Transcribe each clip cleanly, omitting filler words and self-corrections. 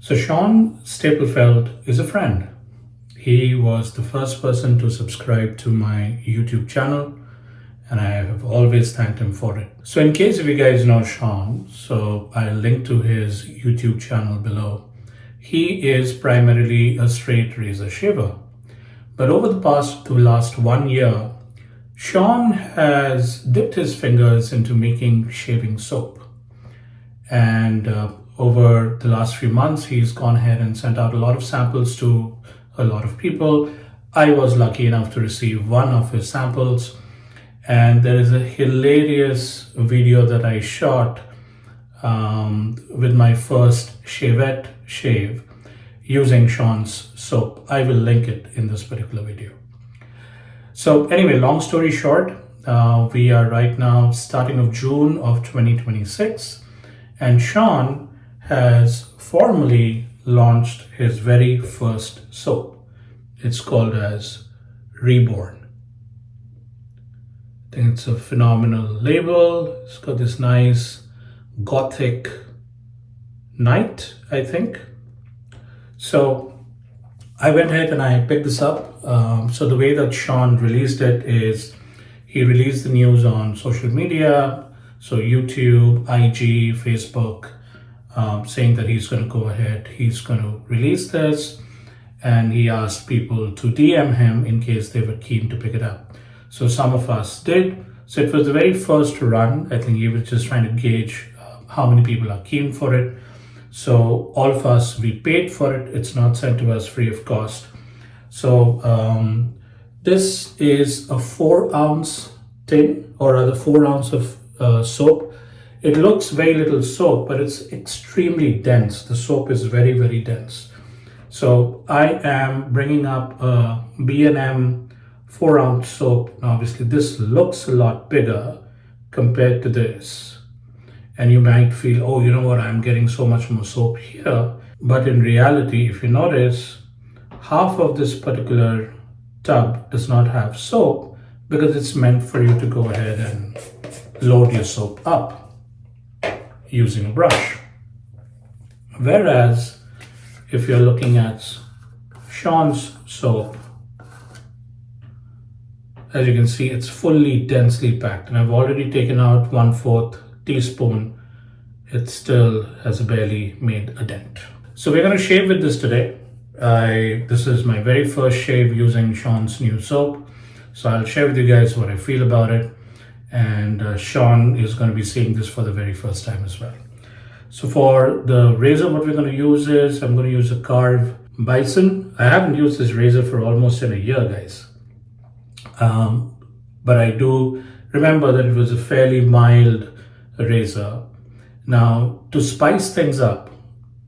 So Sean Stapelfeld is a friend. He was the first person to subscribe to my YouTube channel, and I have always thanked him for it. So in case if you guys know Sean, so I'll link to his YouTube channel below. He is primarily a straight razor shaver. But over the last 1 year, Sean has dipped his fingers into making shaving soap. And over the last few months, he's gone ahead and sent out a lot of samples to a lot of people. I was lucky enough to receive one of his samples. And there is a hilarious video that I shot with my first shavette shave using Sean's soap. I will link it in this particular video. So anyway, long story short, we are right now starting of June of 2026, and Sean has formally launched his very first soap. It's called as Reborn. I think it's a phenomenal label. It's got this nice gothic knight, I think. So I went ahead and I picked this up. So the way that Sean released it is he released the news on social media, so YouTube, IG, Facebook, saying that he's going to go ahead, he's going to release this, and he asked people to DM him in case they were keen to pick it up. So some of us did. So it was the very first run. I think he was just trying to gauge how many people are keen for it. So all of us, we paid for it. It's not sent to us free of cost. So this is a 4-ounce tin, or rather 4 ounce of soap. It looks very little soap, but it's extremely dense. The soap is very, very dense. So I am bringing up a B&M 4-ounce soap. Now obviously this looks a lot bigger compared to this. And you might feel, oh, you know what, I'm getting so much more soap here. But in reality, if you notice, half of this particular tub does not have soap because it's meant for you to go ahead and load your soap up using a brush. Whereas if you're looking at Sean's soap, as you can see, it's fully densely packed. And I've already taken out 1/4 teaspoon. It still has barely made a dent. So we're going to shave with this today. This is my very first shave using Sean's new soap. So I'll share with you guys what I feel about it. And Sean is going to be seeing this for the very first time as well. So for the razor, what we're going to use is, I'm going to use a Carve Bison. I haven't used this razor for almost in a year, guys. But I do remember that it was a fairly mild razor. Now, to spice things up,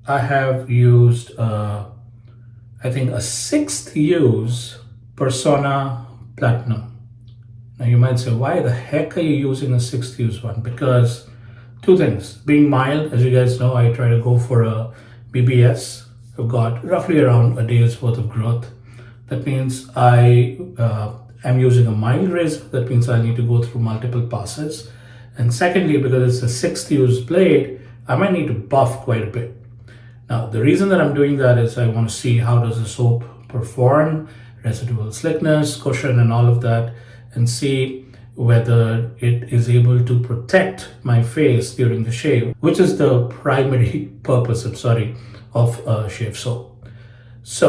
I have used, I think, a 6th use Persona Platinum. Now, you might say, why the heck are you using a 6th use one? Because two things. Being mild, as you guys know, I try to go for a BBS. I've got roughly around a day's worth of growth. That means I'm using a mild razor. That means I need to go through multiple passes. And secondly, because it's a 6th use blade, I might need to buff quite a bit. Now, the reason that I'm doing that is I want to see how does the soap perform, residual slickness, cushion, and all of that, and see whether it is able to protect my face during the shave, which is the primary purpose, of shave soap. So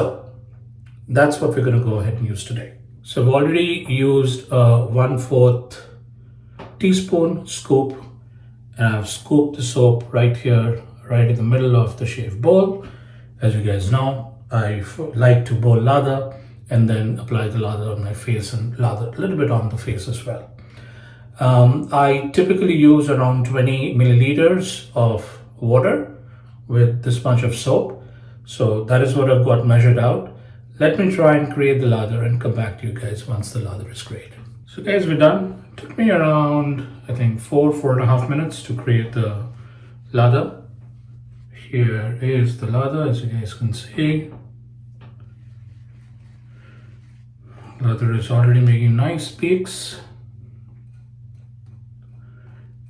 that's what we're going to go ahead and use today. So I've already used a 1/4 teaspoon scoop, and I've scooped the soap right here, right in the middle of the shave bowl. As you guys know, I like to bowl lather and then apply the lather on my face and lather a little bit on the face as well. I typically use around 20 milliliters of water with this much of soap. So that is what I've got measured out. Let me try and create the lather and come back to you guys once the lather is created. So guys, we're done. It took me around, I think, 4.5 minutes to create the lather. Here is the lather, as you guys can see. Lather is already making nice peaks.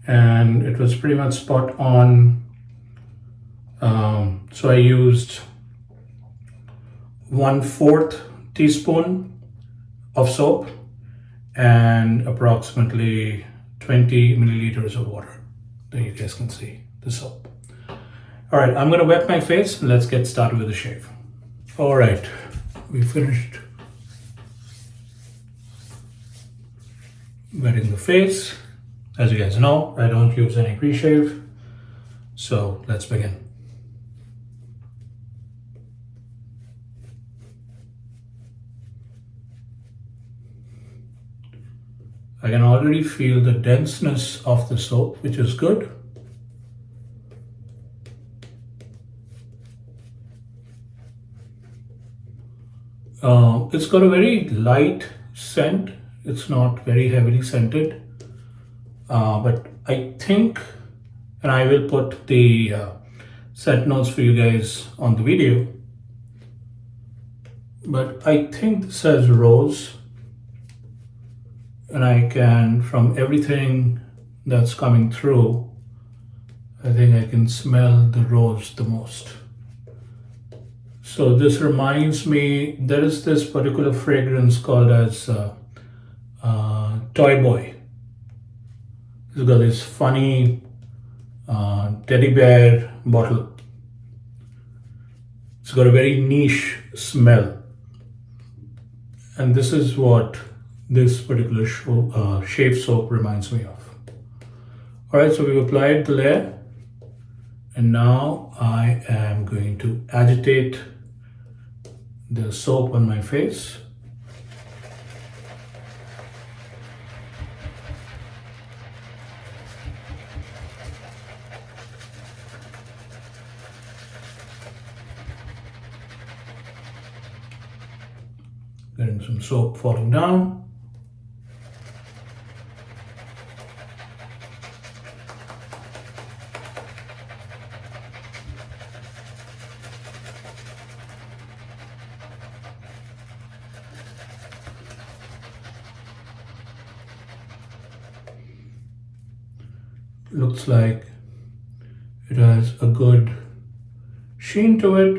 And it was pretty much spot on So I used 1/4 teaspoon of soap and approximately 20 milliliters of water. There you guys can see the soap. All right, I'm gonna wet my face and let's get started with the shave. All right, we finished wetting the face. As you guys know, I don't use any pre-shave, so let's begin. I can already feel the denseness of the soap, which is good. It's got a very light scent. It's not very heavily scented. But I think, and I will put the scent notes for you guys on the video, but I think this says rose. And I can, from everything that's coming through, I think I can smell the rose the most. So this reminds me, there is this particular fragrance called as Toy Boy. It's got this funny teddy bear bottle. It's got a very niche smell. And this is what this particular shave soap reminds me of. All right, so we've applied the layer. And now I am going to agitate the soap on my face. Getting some soap falling down. Looks like it has a good sheen to it,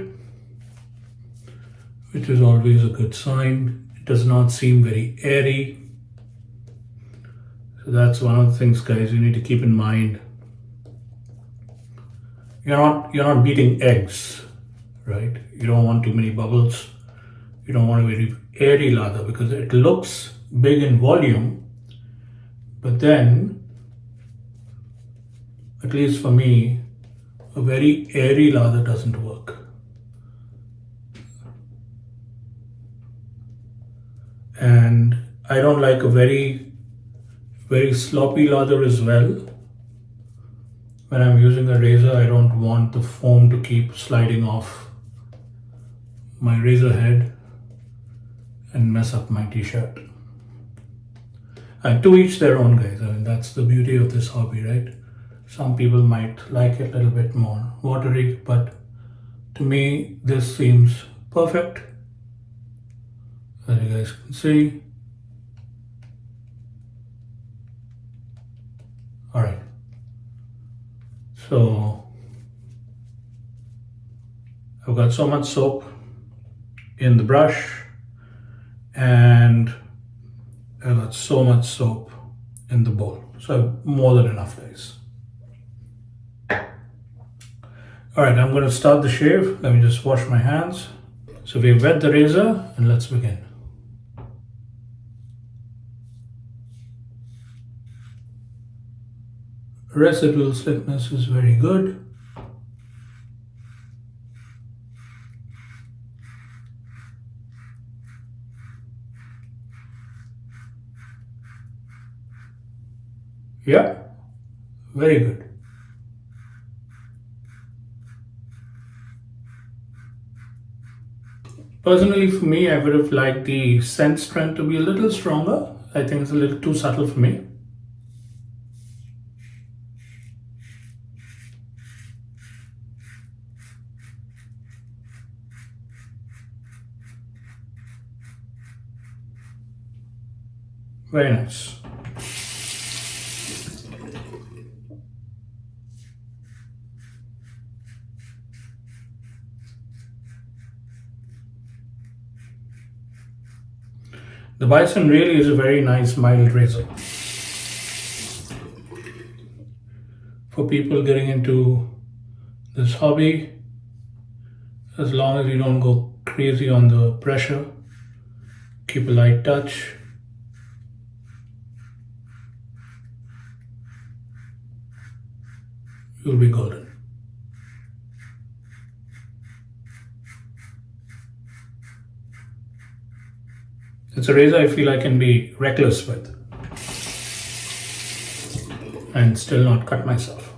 which is always a good sign. It does not seem very airy. So that's one of the things, guys, you need to keep in mind. You're not beating eggs, right? You don't want too many bubbles. You don't want a very airy lather because it looks big in volume, but then, at least for me, a very airy lather doesn't work. And I don't like a very sloppy lather as well. When I'm using a razor, I don't want the foam to keep sliding off my razor head and mess up my t-shirt. And to each their own, guys. I mean, that's the beauty of this hobby, right? Some people might like it a little bit more watery, but to me, this seems perfect. As you guys can see. All right. So I've got so much soap in the brush and I've got so much soap in the bowl. So I have more than enough, guys. All right, I'm going to start the shave. Let me just wash my hands. So we've wet the razor and let's begin. Residual slickness is very good. Yeah, very good. Personally, for me, I would have liked the scent strength to be a little stronger. I think it's a little too subtle for me. Very nice. The Bison really is a very nice mild razor for people getting into this hobby. As long as you don't go crazy on the pressure, keep a light touch. You'll be golden. It's a razor I feel I can be reckless with and still not cut myself.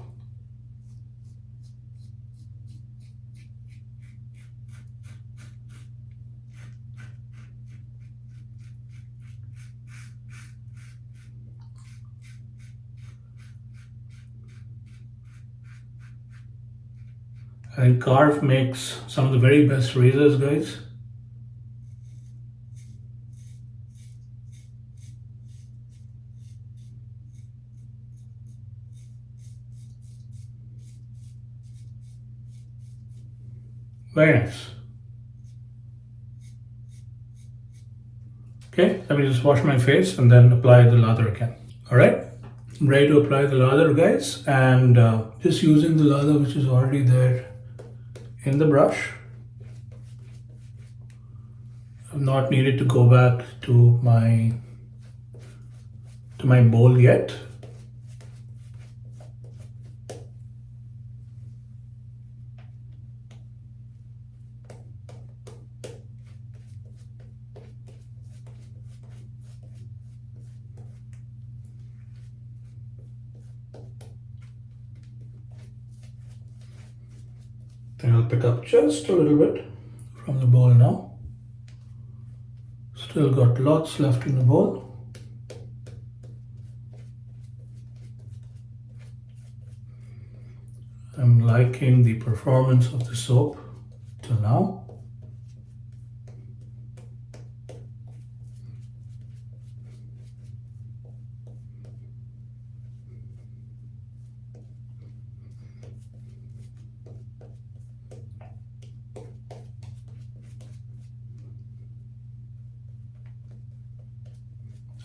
I think Carve makes some of the very best razors, guys. Very nice. Okay, let me just wash my face and then apply the lather again. All right, I'm ready to apply the lather, guys, and just using the lather which is already there in the brush. I've not needed to go back to my bowl yet. Then I'll pick up just a little bit from the bowl now. Still got lots left in the bowl. I'm liking the performance of the soap till now.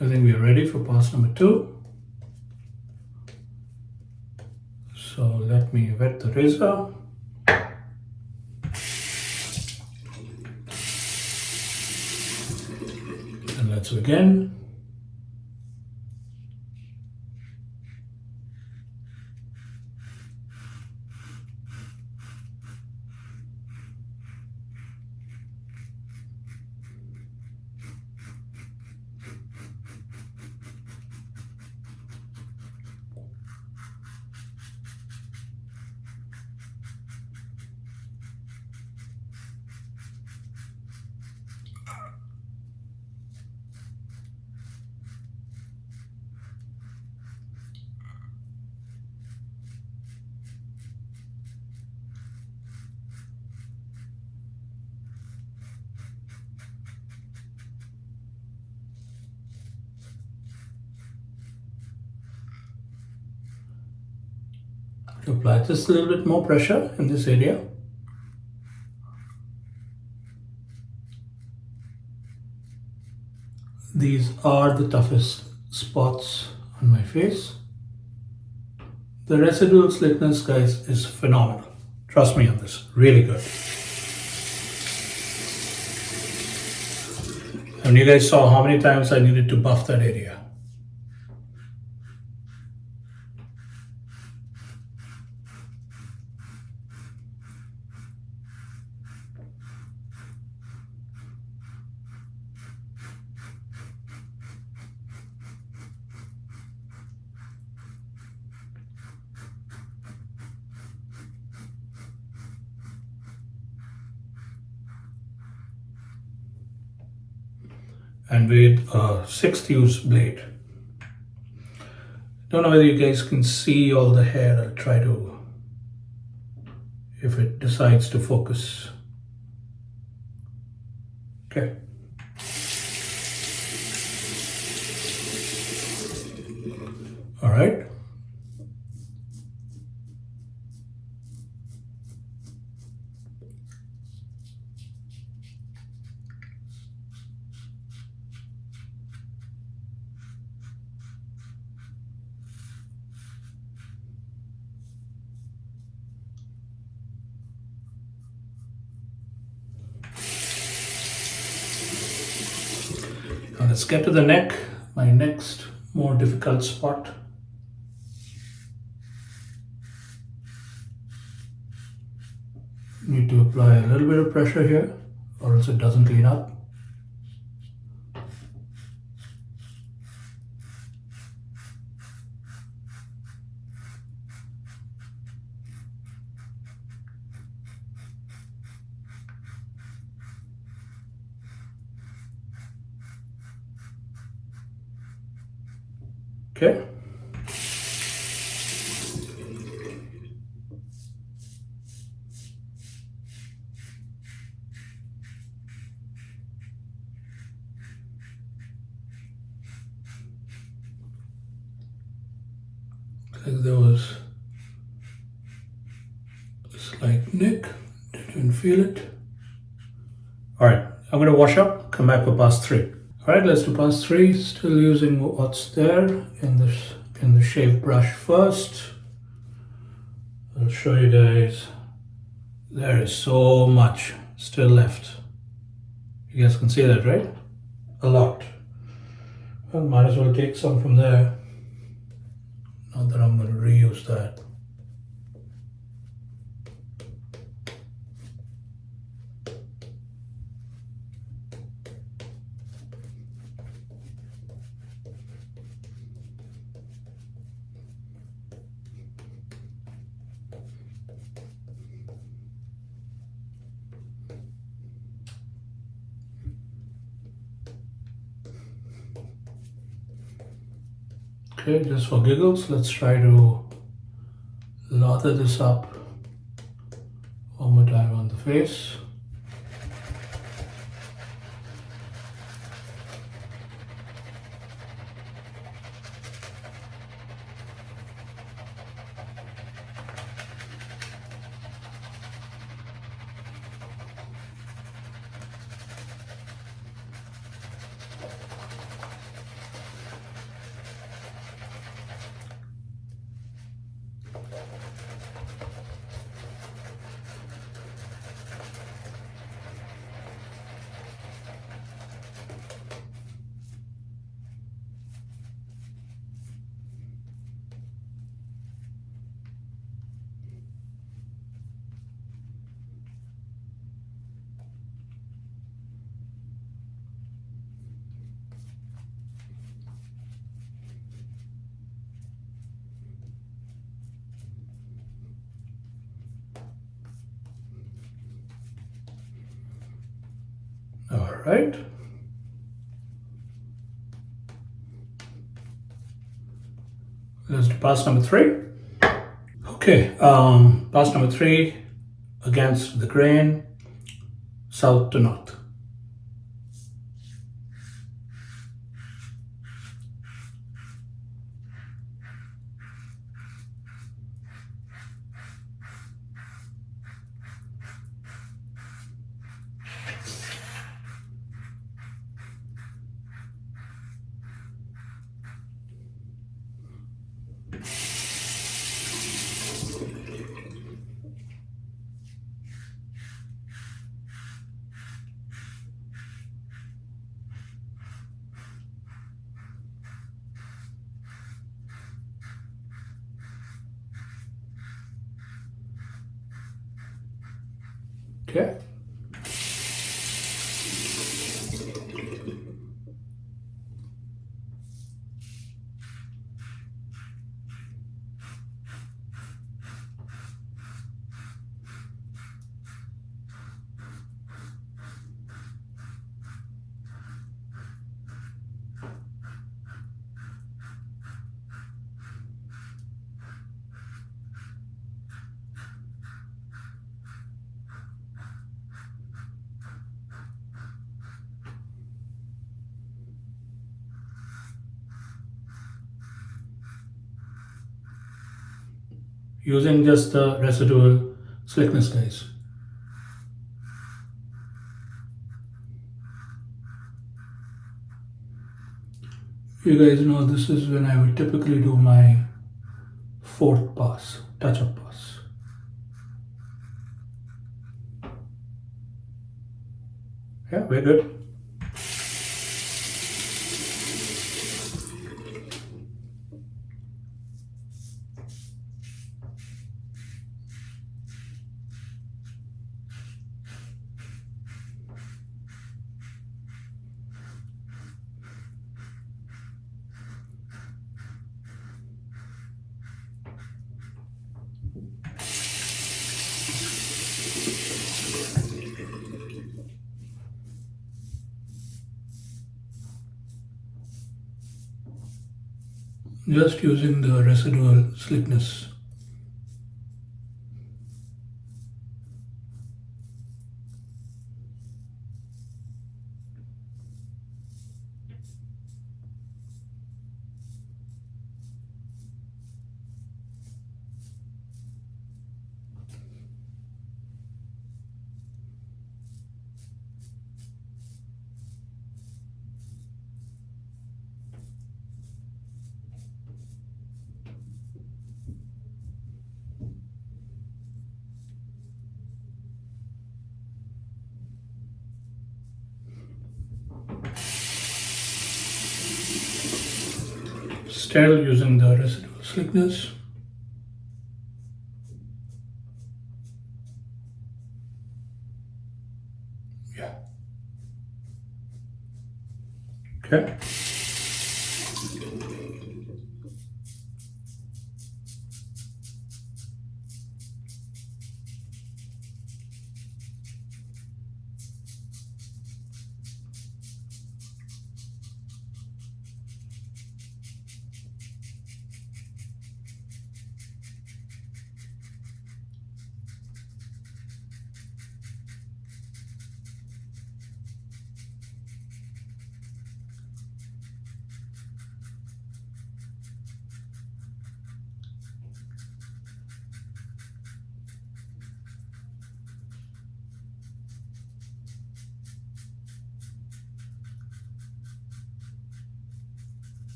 I think we are ready for pass number 2. So let me wet the razor. And let's begin. To apply just a little bit more pressure in this area. These are the toughest spots on my face. The residual slickness, guys, is phenomenal. Trust me on this, really good. And you guys saw how many times I needed to buff that area. And with a 6th use blade. Don't know whether you guys can see all the hair. I'll try to, if it decides to focus. Okay. All right. let's get to the neck, my next more difficult spot. Need to apply a little bit of pressure here or else it doesn't clean up. Okay. Like there was a slight nick. Didn't feel it. All right, I'm going to wash up, come back for pass 3. All right, let's do pass 3. Still using what's there in the shave brush first. I'll show you guys. There is so much still left. You guys can see that, right? A lot. Well, might as well take some from there. Not that I'm going to reuse that. Okay, just for giggles, let's try to lather this up one more time on the face. All right. Let's do pass number 3. Okay, pass number 3 against the grain, south to north. Okay. Using just the residual slickness, guys. You guys know this is when I would typically do my 4th pass, touch-up pass. Yeah, we're good. just using the residual slickness. Still using the residual slickness. Yeah. Okay.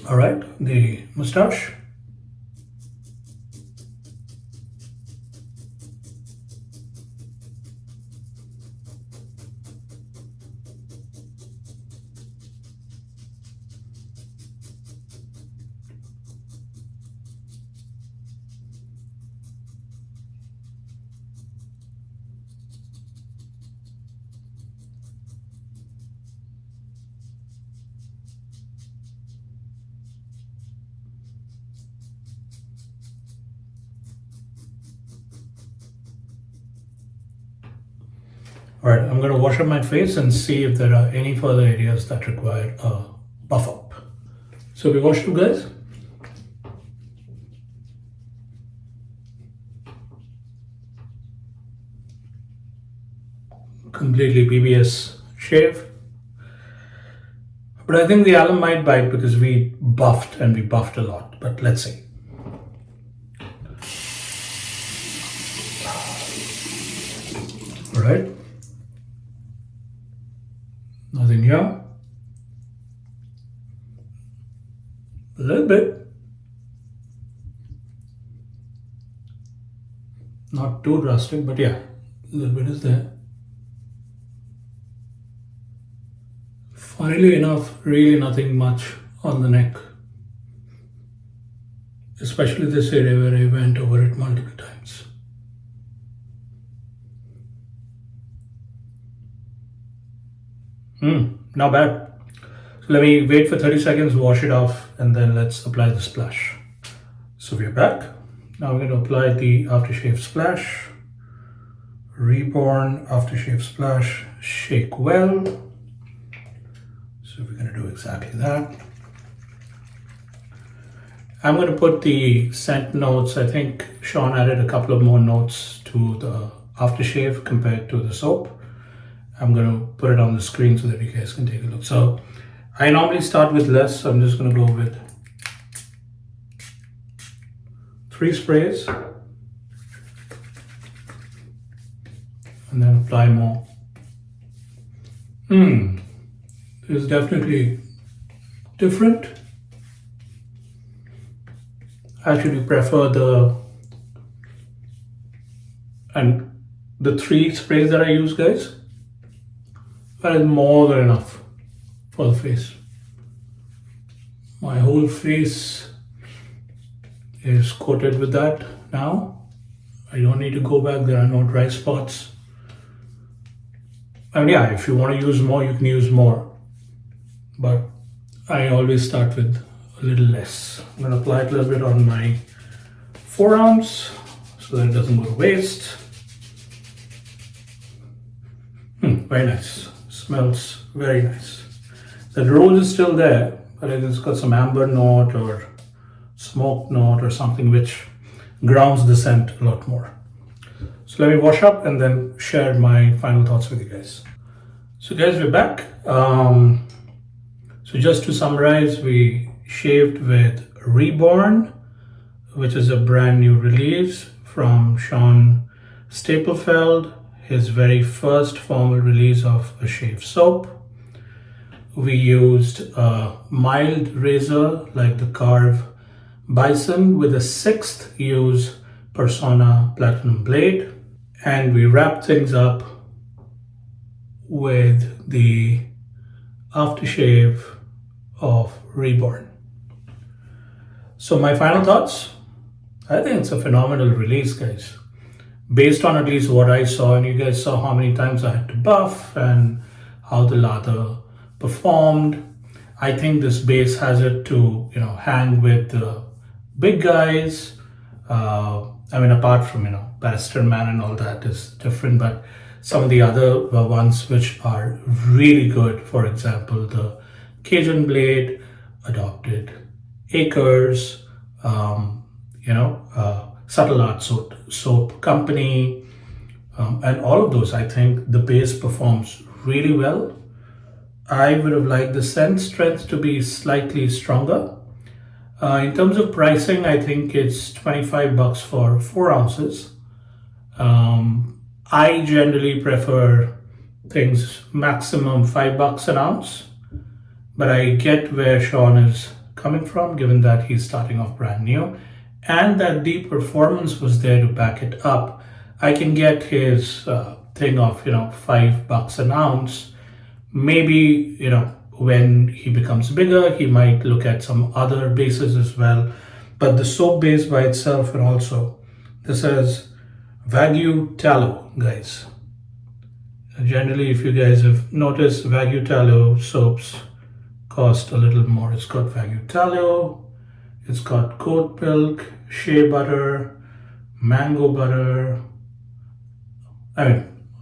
All right, the mustache. All right, I'm going to wash up my face and see if there are any further areas that require a buff up. So we washed up, guys. Completely BBS shave. But I think the alum might bite because we buffed a lot. But let's see. All right. Nothing here. A little bit. Not too drastic, but yeah, a little bit is there. Funnily enough, really nothing much on the neck. Especially this area where I went over it multiple times. Not bad. So let me wait for 30 seconds, wash it off, and then let's apply the splash. So we're back. Now we're going to apply the aftershave splash. Reborn aftershave splash. Shake well. So we're going to do exactly that. I'm going to put the scent notes. I think Sean added a couple of more notes to the aftershave compared to the soap. I'm going to put it on the screen so that you guys can take a look. So I normally start with less. So I'm just going to go with 3 sprays and then apply more. It's definitely different. I actually prefer the 3 sprays that I use, guys. That is more than enough for the face. My whole face is coated with that now. I don't need to go back. There are no dry spots. And yeah, if you want to use more, you can use more. but I always start with a little less. I'm going to apply it a little bit on my forearms so that it doesn't go to waste. Very nice. Smells very nice. The rose is still there, but it's got some amber note or smoke note or something which grounds the scent a lot more. So let me wash up and then share my final thoughts with you guys. So guys, we're back. So just to summarize, we shaved with Reborn, which is a brand new release from Sean Stapelfeld, his very first formal release of a shave soap. We used a mild razor like the Carve Bison with a 6th use Persona Platinum blade, and we wrapped things up with the aftershave of Reborn. So my final thoughts, I think it's a phenomenal release, guys. Based on at least what I saw, and you guys saw how many times I had to buff and how the lather performed. I think this base has it to, hang with the big guys. Apart from, Barrister Man and all that is different, but some of the other ones which are really good, for example, the Cajun Blade, Adopted Acres, Subtle Art Soap Company, and all of those, I think the base performs really well. I would have liked the scent strength to be slightly stronger. In terms of pricing, I think it's $25 for 4 ounces. I generally prefer things maximum $5 an ounce, but I get where Sean is coming from, given that he's starting off brand new and that the performance was there to back it up. I can get his thing of $5 an ounce. Maybe when he becomes bigger, he might look at some other bases as well. But the soap base by itself, and also this is Wagyu tallow, guys. Generally, if you guys have noticed, Wagyu tallow soaps cost a little more. It's got Wagyu tallow, it's got goat milk, shea butter, mango butter.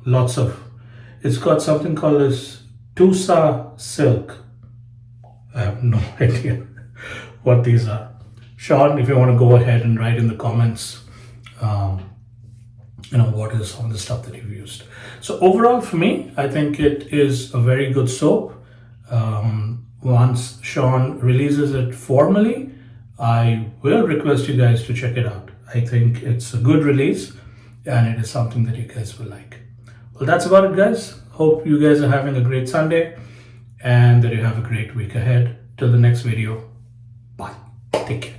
Lots of. It's got something called as Tusa silk. I have no idea what these are. Sean, if you want to go ahead and write in the comments, what is some of the stuff that you've used. So overall, for me, I think it is a very good soap. Once Sean releases it formally, I will request you guys to check it out. I think it's a good release and it is something that you guys will like. Well, that's about it, guys. Hope you guys are having a great Sunday and that you have a great week ahead. Till the next video, bye. Take care.